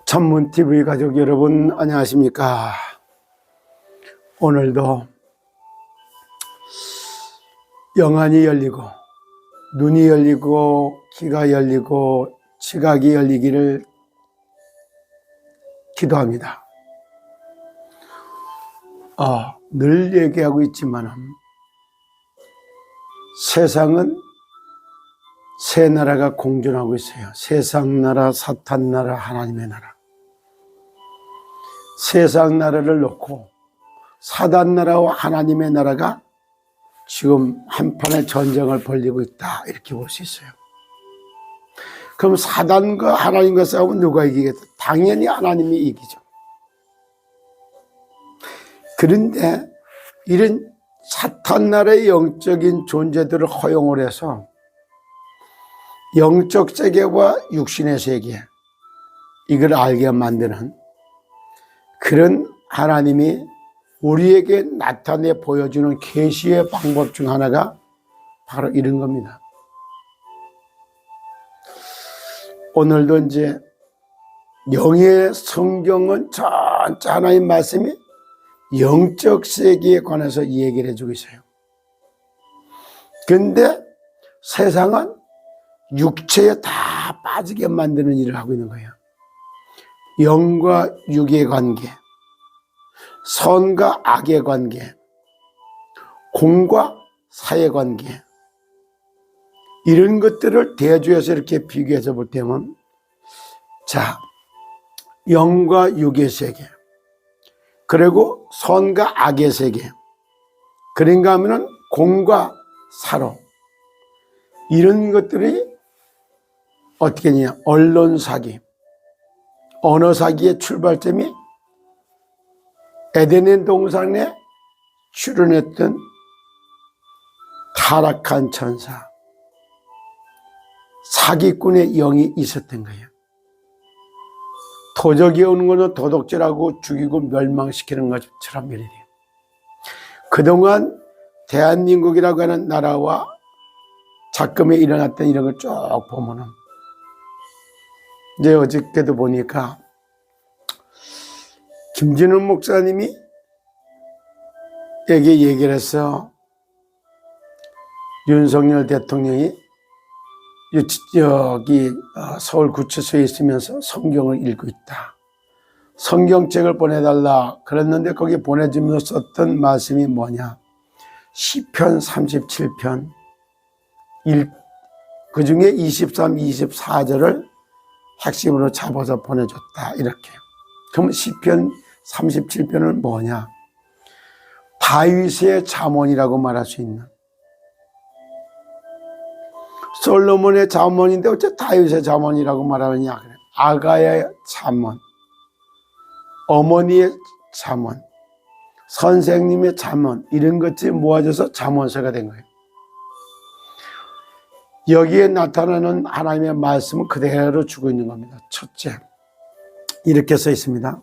천문TV 가족 여러분 안녕하십니까. 오늘도 영안이 열리고 눈이 열리고 귀가 열리고 지각이 열리기를 기도합니다. 늘 얘기하고 있지만 세상은 세 나라가 공존하고 있어요. 세상 나라, 사탄 나라, 하나님의 나라. 세상 나라를 놓고 사단 나라와 하나님의 나라가 지금 한판의 전쟁을 벌이고 있다, 이렇게 볼 수 있어요. 그럼 사단과 하나님과 싸우면 누가 이기겠다? 당연히 하나님이 이기죠. 그런데 이런 사탄 나라의 영적인 존재들을 허용을 해서 영적 세계와 육신의 세계, 이걸 알게 만드는 그런 하나님이 우리에게 나타내 보여주는 계시의 방법 중 하나가 바로 이런 겁니다. 오늘도 이제 영의 성경은 전체 하나님 말씀이 영적 세계에 관해서 얘기를 해주고 있어요. 근데 세상은 육체에 다 빠지게 만드는 일을 하고 있는 거예요. 영과 육의 관계, 선과 악의 관계, 공과 사의 관계, 이런 것들을 대조해서 이렇게 비교해서 볼 때면, 자, 영과 육의 세계, 그리고 선과 악의 세계, 그런가 하면은 공과 사로, 이런 것들이 어떻게 되냐? 언론 사기, 언어 사기의 출발점이 에덴의 동산에 출현했던 타락한 천사, 사기꾼의 영이 있었던 거예요. 도적이 오는 것은 도둑질하고 죽이고 멸망시키는 것처럼 일이에요. 그동안 대한민국이라고 하는 나라와 작금에 일어났던 이런 걸 쭉 보면은, 이제 어저께도 보니까 김진우 목사님이 에게 얘기를 해서 윤석열 대통령이 여기 서울구치소에 있으면서 성경을 읽고 있다, 성경책을 보내달라 그랬는데 거기 보내주면서 썼던 말씀이 뭐냐? 시편 37편 그 중에 23, 24절을 핵심으로 잡아서 보내줬다, 이렇게. 그럼 시편 37편은 뭐냐? 다윗의 잠언이라고 말할 수 있는, 솔로몬의 잠언인데 어째 다윗의 잠언이라고 말하느냐? 아가의 잠언, 어머니의 잠언, 선생님의 잠언, 이런 것들이 모아져서 잠언서가 된 거예요. 여기에 나타나는 하나님의 말씀은 그대로 주고 있는 겁니다. 첫째, 이렇게 써 있습니다.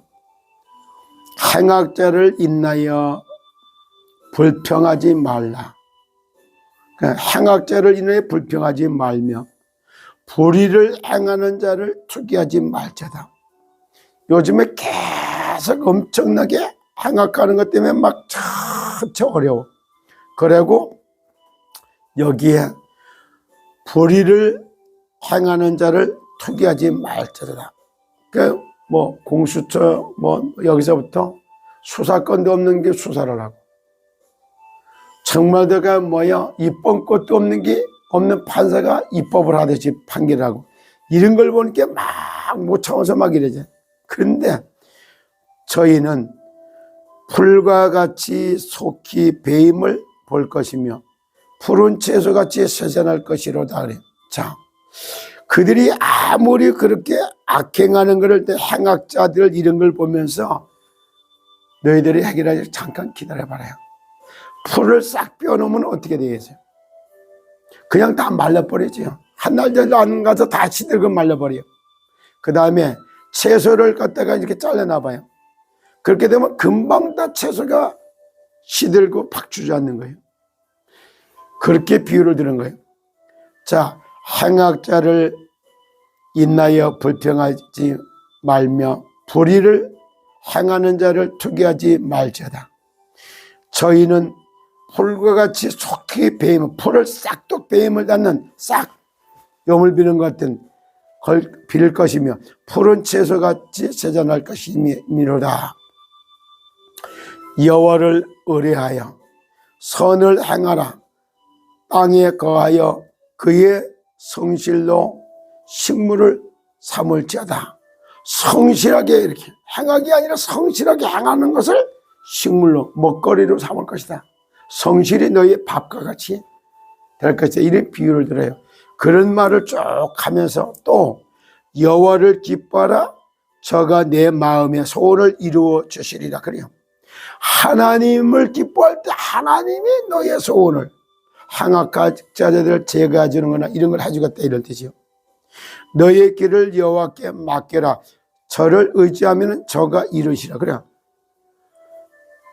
행악자를 인하여 불평하지 말라. 행악자를 인하여 불평하지 말며 불의를 행하는 자를 투기하지 말자다. 요즘에 계속 엄청나게 행악하는 것 때문에 막 참 어려워. 그리고 여기에 불의를 행하는 자를 투기하지 말자다. 그 공수처 여기서부터 수사권도 없는 게 수사를 하고, 청와대가 입법 것도 없는 판사가 입법을 하듯이 판결을 하고, 이런 걸 보니까 막 못 참아서 막 이러죠. 그런데 저희는 풀과 같이 속히 배임을 볼 것이며 푸른 채소같이 쇠잔할 것이로다 그래. 자, 그들이 아무리 그렇게 악행하는 것을 행악자들 이런 걸 보면서 너희들이 해결하지 잠깐 기다려봐라요. 풀을 싹 빼놓으면 어떻게 되겠어요? 그냥 다 말라버리죠. 한 날 전에 안 가서 다 시들고 말라버려요. 그 다음에 채소를 갖다가 이렇게 잘라놔봐요. 그렇게 되면 금방 다 채소가 시들고 박주저앉는 거예요. 그렇게 비유를 드는 거예요. 자, 행악자를 인하여 불평하지 말며 불의를 행하는 자를 투기하지 말지어다. 저희는 풀과 같이 속히 배임, 풀을 싹둑 배임을 닫는 싹 염을 비는 것 같은 걸 빌 것이며 푸른 채소같이 세잔할 것이미로다. 여호와를 의뢰하여 선을 행하라. 땅에 거하여 그의 성실로 식물을 삼을지어다. 성실하게 이렇게 행하기 아니라 성실하게 행하는 것을 식물로 먹거리로 삼을 것이다. 성실이 너희의 밥과 같이 될 것이다. 이런 비유를 들어요. 그런 말을 쭉 하면서 또 여호와를 기뻐하라. 저가 내 마음의 소원을 이루어 주시리라. 그래요. 하나님을 기뻐할 때 하나님이 너의 소원을 항악한 자들을 제거해 주는 거나 이런 걸 해주겠다 이런 뜻이요. 너의 길을 여호와께 맡겨라. 저를 의지하면 저가 이루시라. 그래.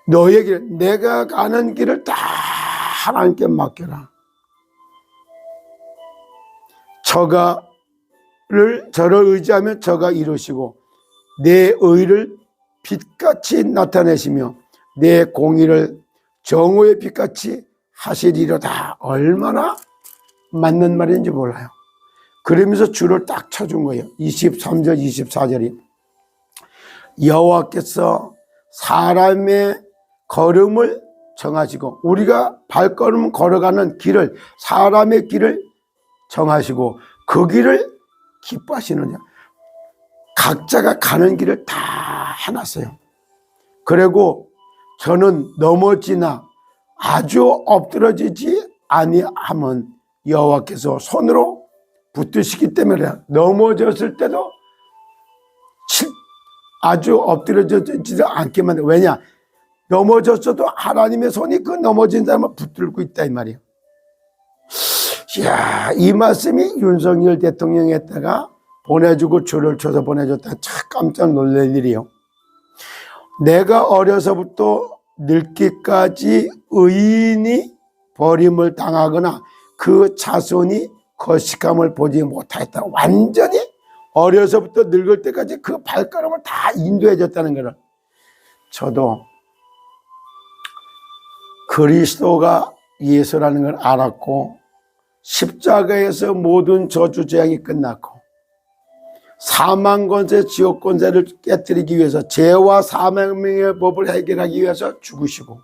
너의 길, 내가 가는 길을 다 하나님께 맡겨라. 저를 의지하면 저가 이루시고 내 의를 빛같이 나타내시며 내 공의를 정오의 빛같이 하시리로다. 얼마나 맞는 말인지 몰라요. 그러면서 줄을 딱 쳐준 거예요. 23절 24절이 여호와께서 사람의 걸음을 정하시고 우리가 발걸음 걸어가는 길을 사람의 길을 정하시고 그 길을 기뻐하시느냐. 각자가 가는 길을 다 해놨어요. 그리고 저는 넘어지나 아주 엎드러지지 아니하면 여호와께서 손으로 붙드시기 때문에 넘어졌을 때도 아주 엎드려지지 않게 만들. 왜냐? 넘어졌어도 하나님의 손이 그 넘어진 사람을 붙들고 있다 이 말이에요. 이야, 이 말씀이 윤석열 대통령에다가 보내주고 줄을 쳐서 보내줬다. 참 깜짝 놀랄 일이요. 내가 어려서부터 늙기까지 의인이 버림을 당하거나 그 자손이 거식함을 보지 못하였다. 완전히 어려서부터 늙을 때까지 그 발걸음을 다 인도해 줬다는 거를. 저도 그리스도가 예수라는 걸 알았고 십자가에서 모든 저주 재앙이 끝났고 사망 권세 지옥 권세를 깨뜨리기 위해서 죄와 사망의 법을 해결하기 위해서 죽으시고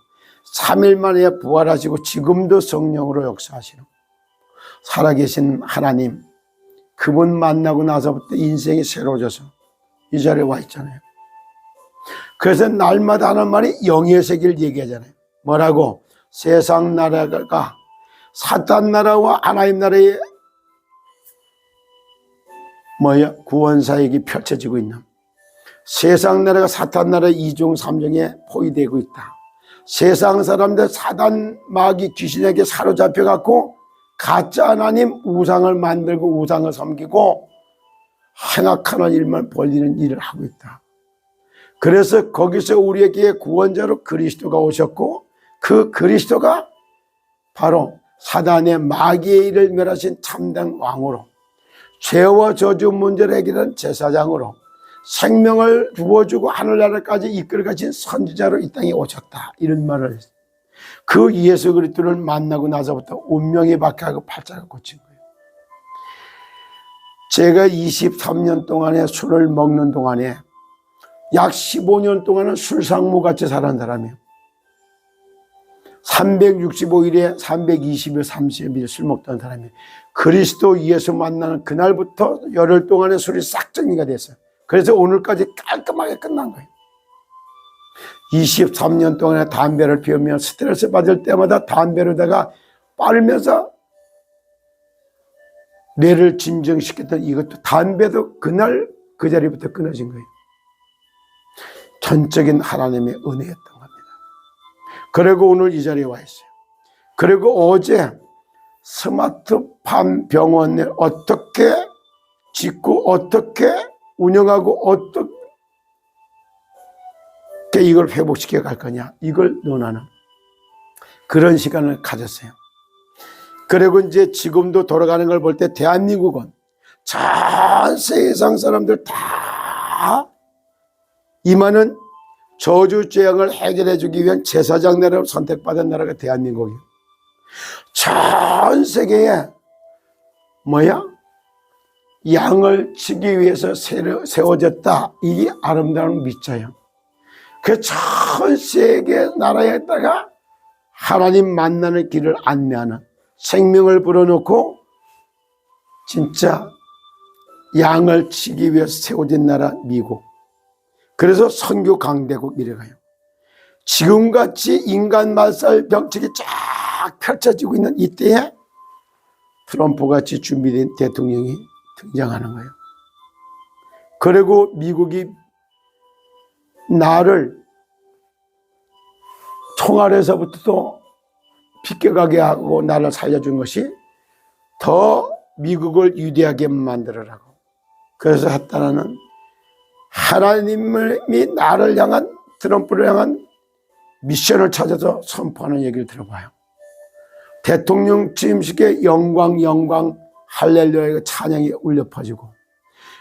3일 만에 부활하시고 지금도 성령으로 역사하시는 살아계신 하나님, 그분 만나고 나서부터 인생이 새로워져서 이 자리에 와 있잖아요. 그래서 날마다 하는 말이 영의 세계를 얘기하잖아요. 뭐라고? 세상 나라가 사탄 나라와 하나님 나라의 구원사역이 펼쳐지고 있는, 세상 나라가 사탄 나라 2중 3중에 포위되고 있다. 세상 사람들 사단 마귀 귀신에게 사로잡혀 갖고 가짜 하나님 우상을 만들고 우상을 섬기고 행악하는 일만 벌리는 일을 하고 있다. 그래서 거기서 우리에게 구원자로 그리스도가 오셨고 그 그리스도가 바로 사단의 마귀의 일을 멸하신 참된 왕으로 죄와 저주 문제를 해결한 제사장으로 생명을 부어주고 하늘나라까지 이끌어가신 선지자로 이 땅에 오셨다. 이런 말을 했어요. 그 예수 그리스도를 만나고 나서부터 운명이 바뀌고 팔자가 고친 거예요. 제가 23년 동안에 술을 먹는 동안에 약 15년 동안은 술상무같이 살은 사람이에요. 365일에 320일 30일 술 먹던 사람이에요. 그리스도 예수 만나는 그날부터 열흘 동안에 술이 싹 정리가 됐어요. 그래서 오늘까지 깔끔하게 끝난 거예요. 23년 동안에 담배를 피우며 스트레스 받을 때마다 담배로다가 빨면서 뇌를 진정시켰던 이것도 담배도 그날 그 자리부터 끊어진 거예요. 전적인 하나님의 은혜였던 겁니다. 그리고 오늘 이 자리에 와 있어요. 그리고 어제 스마트팜 병원을 어떻게 짓고 어떻게 운영하고 어떻게 이걸 회복시켜 갈 거냐, 이걸 논하는 그런 시간을 가졌어요. 그리고 이제 지금도 돌아가는 걸 볼 때 대한민국은 전 세상 사람들 다 다 임하는 저주 재앙을 해결해 주기 위한 제사장 나라로 선택받은 나라가 대한민국이에요. 전 세계에 양을 치기 위해서 세워졌다. 이게 아름다운 미자예요. 그 전 세계 나라에다가 하나님 만나는 길을 안내하는, 생명을 불어넣고 진짜 양을 치기 위해서 세워진 나라 미국. 그래서 선교 강대국 이래가요. 지금같이 인간 말살 정책이 쫙 펼쳐지고 있는 이때에 트럼프같이 준비된 대통령이 등장하는 거예요. 그리고 미국이 나를 총알에서부터 비껴가게 하고 나를 살려준 것이 더 미국을 위대하게 만들어라고. 그래서 했다는 하나님이 나를 향한, 트럼프를 향한 미션을 찾아서 선포하는 얘기를 들어봐요. 대통령 취임식에 영광 할렐루야의 찬양이 울려 퍼지고,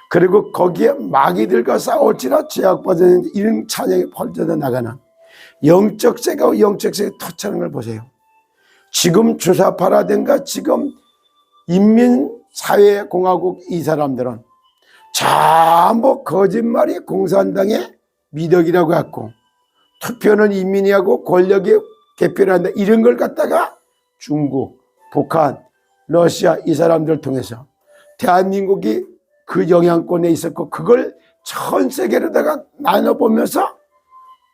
그리고 거기에 마귀들과 싸울지라 제약받은 이런 찬양이 퍼져 나가는 영적 세계와 영적 세계의 터치하는 걸 보세요. 지금 주사파라든가 지금 인민사회공화국 이 사람들은 전부 거짓말이 공산당의 미덕이라고 했고, 투표는 인민이 하고 권력이 개표를 한다, 이런 걸 갖다가 중국, 북한, 러시아 이 사람들을 통해서 대한민국이 그 영향권에 있었고, 그걸 전 세계로다가 나눠보면서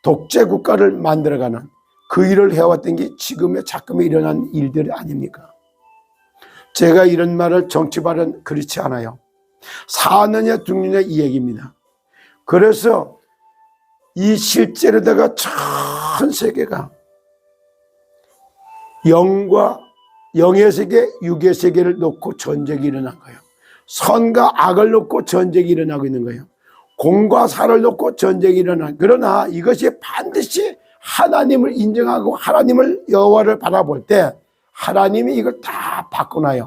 독재 국가를 만들어가는 그 일을 해왔던 게 지금의 작금에 일어난 일들이 아닙니까? 제가 이런 말을 정치 발언 그렇지 않아요. 사느냐 죽느냐 이 얘기입니다. 그래서 이 실제로다가 전 세계가 영의 세계, 육의 세계를 놓고 전쟁이 일어난 거예요. 선과 악을 놓고 전쟁이 일어나고 있는 거예요. 공과 사를 놓고 전쟁이 일어난. 그러나 이것이 반드시 하나님을 인정하고 하나님을 여호와를 바라볼 때 하나님이 이걸 다 바꿔놔요.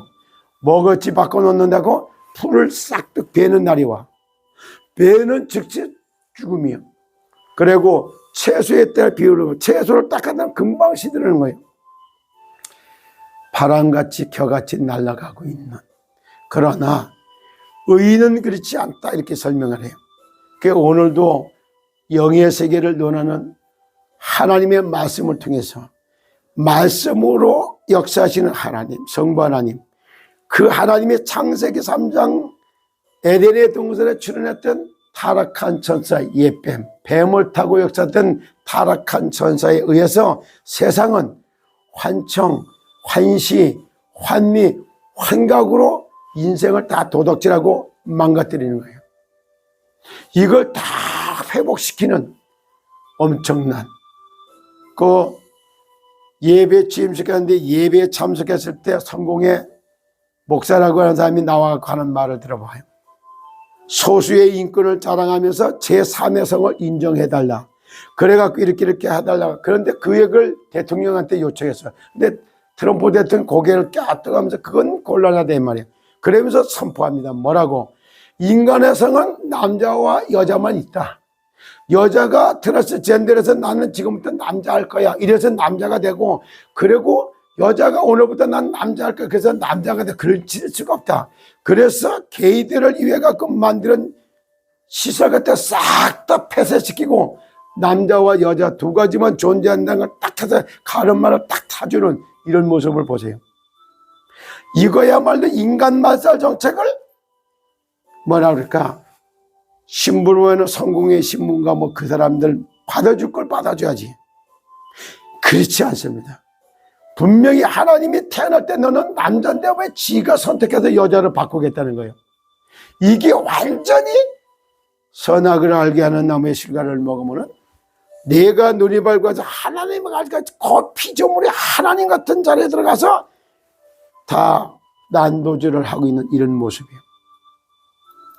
뭐같이 바꿔놓는다고? 풀을 싹둑 베는 날이 와. 베는 즉시 죽음이요. 그리고 채소의 때를 비우는, 채소를 딱 하면 금방 시드는 거예요. 바람같이 겨같이 날아가고 있는. 그러나 의인은 그렇지 않다, 이렇게 설명을 해요. 그래서 오늘도 영의 세계를 논하는 하나님의 말씀을 통해서 말씀으로 역사하시는 하나님, 성부 하나님, 그 하나님의 창세기 3장 에덴의 동산에 출현했던 타락한 천사 예뱀, 뱀을 타고 역사했던 타락한 천사에 의해서 세상은 환청, 환시, 환미, 환각으로 인생을 다 도둑질하고 망가뜨리는 거예요. 이걸 다 회복시키는 엄청난 그 예배 취임식하는데 예배에 참석했을 때 성공의 목사라고 하는 사람이 나와 하는 말을 들어봐요. 소수의 인권을 자랑하면서 제3의 성을 인정해달라. 그래갖고 이렇게 해달라. 그런데 그 얘기를 대통령한테 요청했어요. 근데 트럼프 대통령 고개를 까뜩하면서 그건 곤란하다 이 말이에요. 그러면서 선포합니다. 뭐라고? 인간의 성은 남자와 여자만 있다. 여자가 트랜스젠더에서 나는 지금부터 남자 할 거야. 이래서 남자가 되고, 그리고 여자가 오늘부터 난 남자 할 거야. 그래서 남자가 돼. 그럴 수가 없다. 그래서 게이들을 위해 갖고 만드는 시설 같은 싹 다 폐쇄시키고 남자와 여자 두 가지만 존재한다는 걸 딱 해서 가르마를 딱 타주는 이런 모습을 보세요. 이거야말로 인간 말살 정책을 뭐라 그럴까? 신부로에는 성공의 신문가 뭐 그 사람들 받아줄 걸 받아줘야지. 그렇지 않습니다. 분명히 하나님이 태어날 때 너는 남자인데 왜 지가 선택해서 여자를 바꾸겠다는 거예요. 이게 완전히 선악을 알게 하는 나무의 실과를 먹으면 내가 눈이 밝아서 하나님을 알까 그 피조물이 하나님 같은 자리에 들어가서 다 난도질을 하고 있는 이런 모습이에요.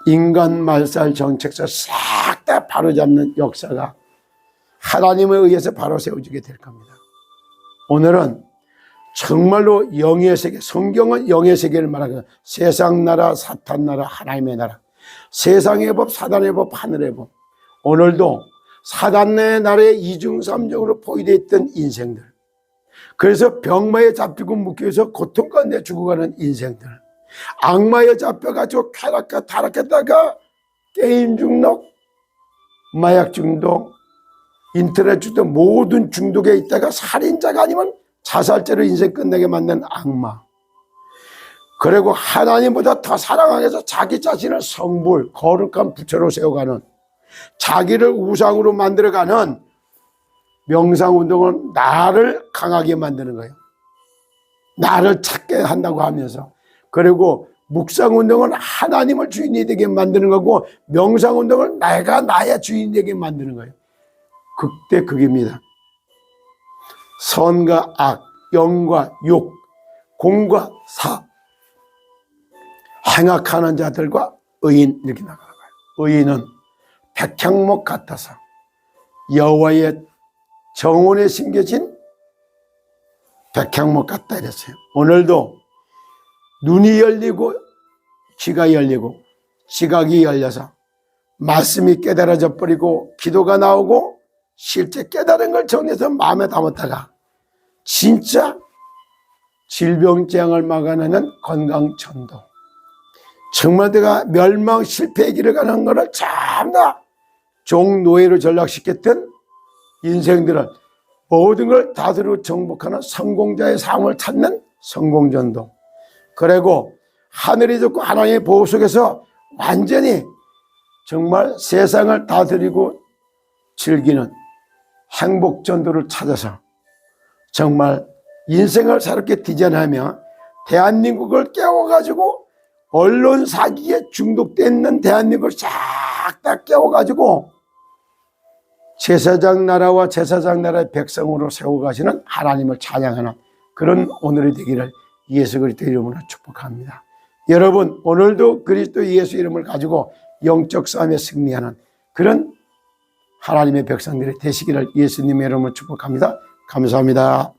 인간 말살 정책서 싹 다 바로잡는 역사가 하나님에 의해서 바로 세워지게 될 겁니다. 오늘은 정말로 영의 세계, 성경은 영의 세계를 말하거든요. 세상 나라, 사탄 나라, 하나님의 나라. 세상의 법, 사단의 법, 하늘의 법. 오늘도 사단의 나라의 이중삼중으로 포위되어 있던 인생들, 그래서 병마에 잡히고 묶여서 고통 가운데 죽어가는 인생들, 악마에 잡혀가지고 쾌락과 타락했다가 게임 중독, 마약 중독, 인터넷 중독, 모든 중독에 있다가 살인자가 아니면 자살죄로 인생 끝내게 만든 악마, 그리고 하나님보다 더 사랑하기 위해서 자기 자신을 성불, 거룩한 부처로 세워가는, 자기를 우상으로 만들어가는 명상운동은 나를 강하게 만드는 거예요. 나를 찾게 한다고 하면서. 그리고 묵상운동은 하나님을 주인이 되게 만드는 거고, 명상운동은 내가 나의 주인이 되게 만드는 거예요. 극대극입니다. 선과 악, 영과 욕, 공과 사, 행악하는 자들과 의인, 이렇게 나가는 거예요. 의인은 백향목 같아서 여호와의 정원에 심겨진 백향목 같다 이랬어요. 오늘도 눈이 열리고 귀가 열리고 지각이 열려서 말씀이 깨달아져 버리고 기도가 나오고 실제 깨달은 걸 정리해서 마음에 담았다가 진짜 질병재앙을 막아내는 건강전도, 정말 내가 멸망 실패의 길을 가는 것을 참나 종노예로 전락시켰던 인생들은 모든 걸 다스리고 정복하는 성공자의 삶을 찾는 성공전도, 그리고 하늘이 좋고 하나님의 보호 속에서 완전히 정말 세상을 다스리고 즐기는 행복전도를 찾아서 정말 인생을 새롭게 디자인하며 대한민국을 깨워가지고 언론 사기에 중독되어 있는 대한민국을 싹 다 깨워가지고 제사장 나라와 제사장 나라의 백성으로 세워가시는 하나님을 찬양하는 그런 오늘이 되기를 예수 그리스도 이름으로 축복합니다. 여러분, 오늘도 그리스도 예수 이름을 가지고 영적 싸움에 승리하는 그런 하나님의 백성들이 되시기를 예수님의 이름으로 축복합니다. 감사합니다.